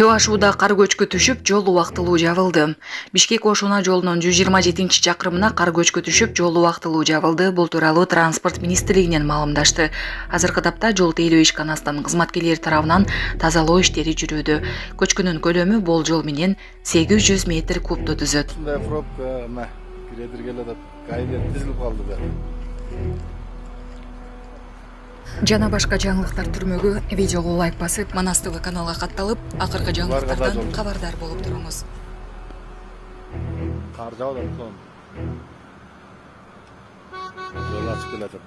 Төө ашууда кар көчкү түшүп, жол убактылуу жабылды. Бишкек-Ошуна жолунун 127-чакырымына кар көчкү түшүп, жол убактылуу жабылды. Бул тууралуу Транспорт министрлигинен маалымдашты. Азыркы тапта жол тейлөө ишканасынын кызматкерлери тарабынан тазалоо иштери жүрүүдө. Көчкүнүн көлөмү болжол менен 800 метр кубду түзөт. Ушундай пробка киредир келатат, кайдер тизилип калды да. Жана башка жаңылыктар түрмөгү видеого лайк басып, Манас ТВ каналга катталып, акыркы жаңылыктардан кабардар болуп туруңуз. Кар жаудат сон. Жол ачып келатат.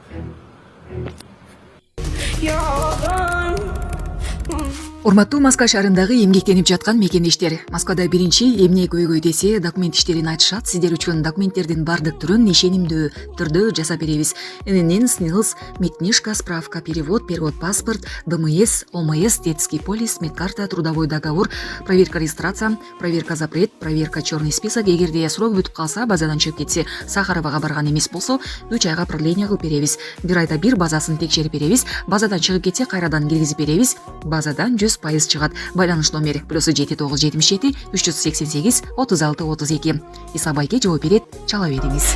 Урматтуу Москва шаарындагы эмгектенип жаткан мекендештер, Москвада биринчи эмне көйгөйдесе документ иштерин айтышат. Сиздер үчүн документтердин бардык түрүн ишенимдүү түрдө жасап беребиз. ННН, СНИЛС, медкнижка, справка, перевод паспорт, ДМС, ОМС, детский полис, медкарта, трудовой договор, проверка регистрация, проверка запрет, проверка черный список. Эгерде срок бүтүп калса, базадан чыгып кетсе, Сахаровага барган эмес болсо, 3 айга продление кылып беребиз. Бир айда бир базасын текшерип беребиз. Базадан чыгып кетсе, кайрадан киргизип беребиз. Базадан 100% чыгат. Байланыш номери +7977 388 36 32. Иса Байке жооп берет, чала бериңиз.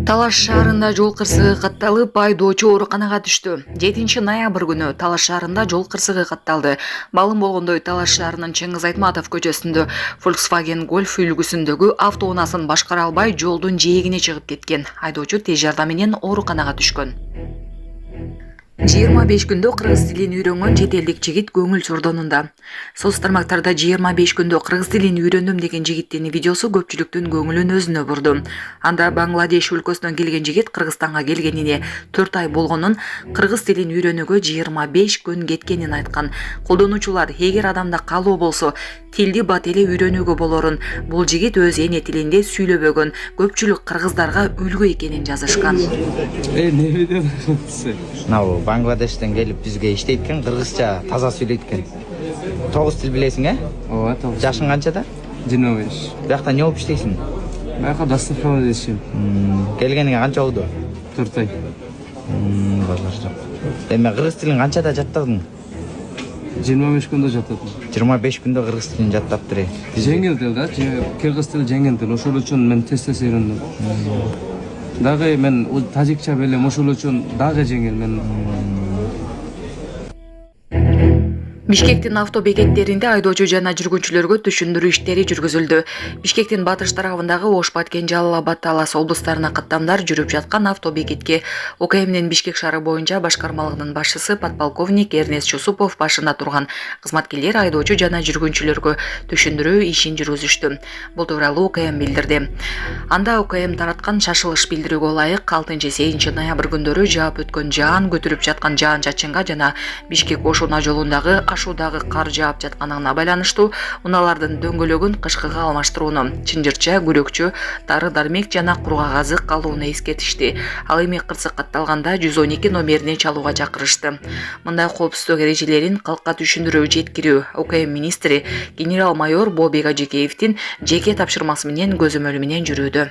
Талаш шаарында жол кырсыгы катталып, айдоочу ооруканага түштү. 7 ноябрь күнү Талаш шаарында жол кырсыгы катталды. Маалым болгондой, Талаш шаарынын Чыңгыз Айтматов көчөсүндө Volkswagen Golf үлгүсүндөгү автоунаасын башкара албай жолдун жээгине чыгып кеткен. Айдоочу тез жардам менен ооруканага түшкөн. 25 күндө кыргыз тилин үйрөнгөн чет элдик жигит көңүл чордонунда. Соц тармактарда 25 күндө кыргыз тилин үйрөндүм деген жигиттин видеосу көпчүлүктүн көңүлүн өзүнө бурду. Анда Бангладеш өлкөсүнөн келген жигит Кыргызстанга келгенине 4 ай болгонун, кыргыз тилин үйрөнүүгө 25 күн кеткенин айткан. Колдонуучулар эгер адамда каалоо болсо, тилди бат эле үйрөнүүгө болорун, бул жигит өз эне тилинде сүйлөбөгөн, көпчүлүк кыргыздарга үлгү экенин жазышкан. Бангладештен келип бизге иштейт экен, кыргызча таза сүйлөйт экен. 9 тил билесиң, э? Ооба, 9. Жашың канчада? 25. Биякта эмне болуп иштейсиң? Бияка дастарханда иштейм. Келгениңе канча болду? 4 ай. Башка. Эми кыргыз тилин канчада жаттадың? 25 күндө жатат. 25 күндө кыргыз тилин жаттаптыр. Жеңил тил да, кыргыз тили жеңил тил. Ошол үчүн мен тез үйрөндүм. Дагы мен тажикча билем, ошол үчүн дагы жеңил мен. Бишкектин автобекеттеринде айдоочу жана жүргүнчүлөргө түшүндүрүү иштери жүргүзүлдү. Бишкектин батыш тарабындагы Ош-Баткен, Жалал-Абад, Талас облустарына каттамдар жүрүп жаткан автобекетке ОКМнин Бишкек шаары боюнча башкармалыгынын башчысы подполковник Эрнест Чусупов башында турган кызматкерлер айдоочу жана жүргүнчүлөргө түшүндүрүү ишин жүргүзүштү. Бул тууралуу ОКМ билдирди. Анда ОКМ тараткан шашылыш билдирүүгө ылайык 6-8 ноябрь күндөрү жаап өткөн жаан, көтүрүп жаткан жаан-чачынга жана Бишкек-Ошуна жолундагы ашуудагы кар жаап жатканына байланыштуу унаалардын дөңгөлөгүн кышкыга алмаштырууну, чынжырча, күрөкчө, дары дармек жана кургак азык алууну эскертишти. Ал эми кырсык катталганда 112 номерине чалууга чакырышты. Мындай коопсуздук эрежелерин калкка түшүндүрүү жеткирүү ОКМ министри генерал-майор Бообек Ажекеевдин жеке тапшырмасы менен көзөмөлү менен жүрүүдө.